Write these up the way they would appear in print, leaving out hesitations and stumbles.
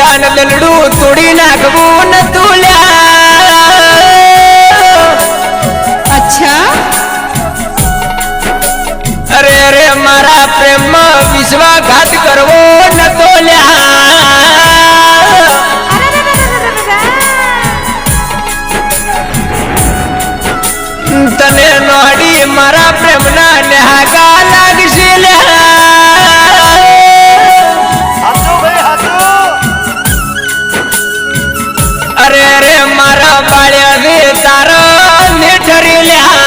કાન દલડું તોડી નાખવું ન તુલ્યા અચ્છા અરે અરે મારા પ્રેમમાં વિશ્વાસઘાત કરવો ન તોલ્યા તને નોડી મારા પ્રેમના નેહાગા લાગશે અરે અરે મારા બાળ્યા રે તારા ને ઠરી લ્યા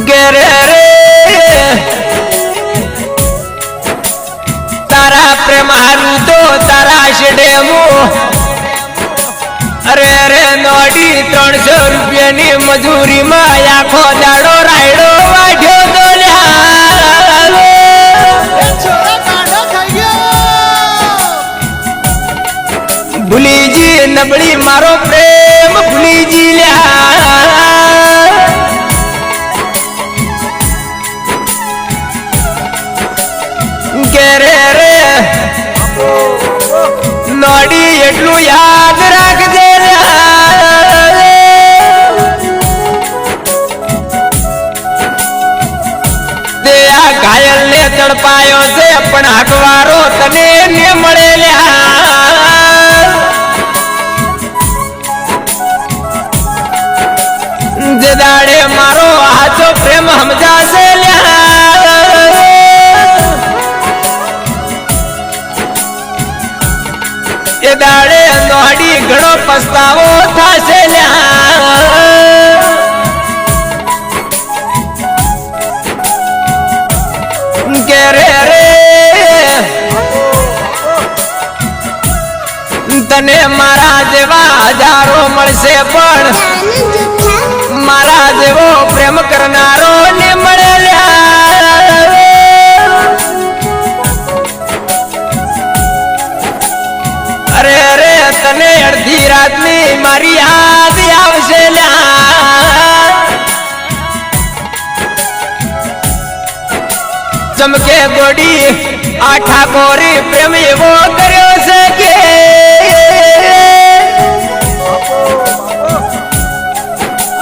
ગેરે રે તારા પ્રેમ હારું તો તારા શેડેમો અરે અરે નોડી 300 રૂપિયાની મજૂરીમાં આખો દાડો રાયડો વાઢ્યો તો ભૂલીજી નબળી મારો પ્રેમ ભૂલીજી લ્યા ગેરે રે નોડી એટલું યાદ રાખજે તે આ ઘાયલ ને તડપાયો છે પણ હાકવારો તને ને મળે જે દાડે મારો હાચો પ્રેમ સમજાશે એ દાડે નોડી ઘણો પસ્તાવો થશે કે રે રે તને મારા જેવા હજારો મળશે પણ મારા જેવો પ્રેમ કરનારો ને મળે અરે અરે તને અડધી રાતની મારી યાદ આવશે ચમકે ગોડી આ ઠાકોરી પ્રેમ એવો કર્યો છે કે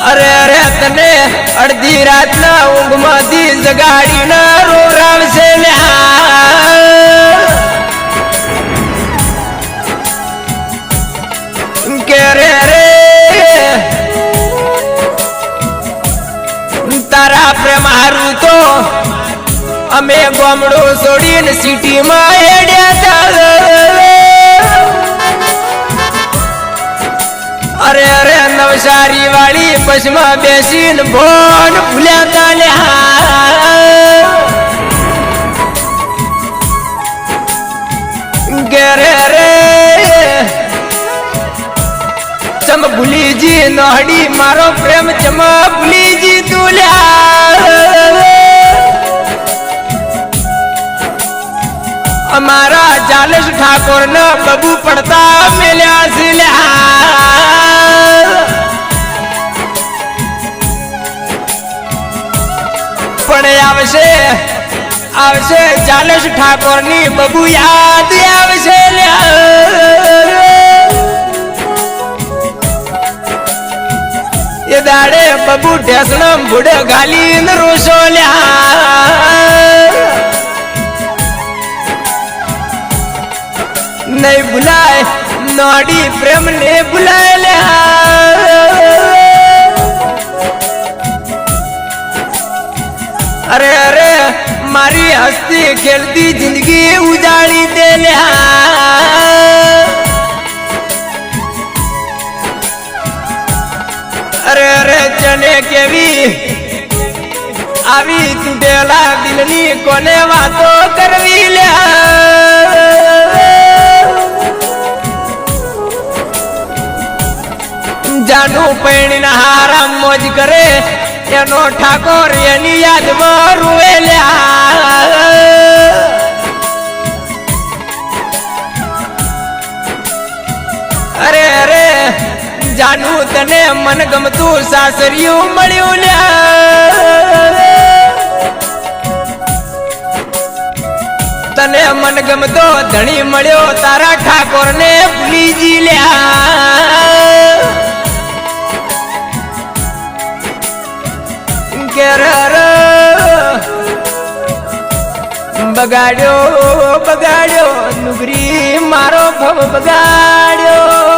અરે અરે તને અડધી રાતના ઊંઘમાંથી જગાડીને રોરાવશે કે રે રે તારા પ્રેમ હારું તો અમે ગામડું છોડીને સિટીમાં હેડ્યા અરે અરે નવસારી વાળી બસમાં બેસીને ભોન ભૂલ્યા ગેરે રે ચમ ભૂલીજી નોહડી મારો પ્રેમ ચમ ભૂલીજી તુલ્યા અમારા જાલેશ ઠાકોર ને બબુ પડતા મેલ્યા પણ આવશે આવશે જાલેશ ઠાકોર ની બબુ યાદ આવશે એ દાડે બબુ ઢેસણમ ભૂડે ગાલીને રોશો નહીં ભૂલાય નોડી પ્રેમ ને ભૂલાય અરે અરે મારી હસતી ખેલતી જિંદગી ઉજાડી દે અરે અરે જને કેવી આવી તૂટેલા દિલની કોને વાતો કરવી જાનું પૈણીને હારામ મોજ કરે એનો ઠાકોર એની યાદમાં રૂવે અરે અરે જાનું તને મન ગમતું સાસરિયું મળ્યું તને મન ગમતો ધણી મળ્યો તારા ઠાકોર ને ભૂલી જી લ્યા ઘેર બગાડ્યો બગાડ્યો નુગરી મારો ભવ બગાડ્યો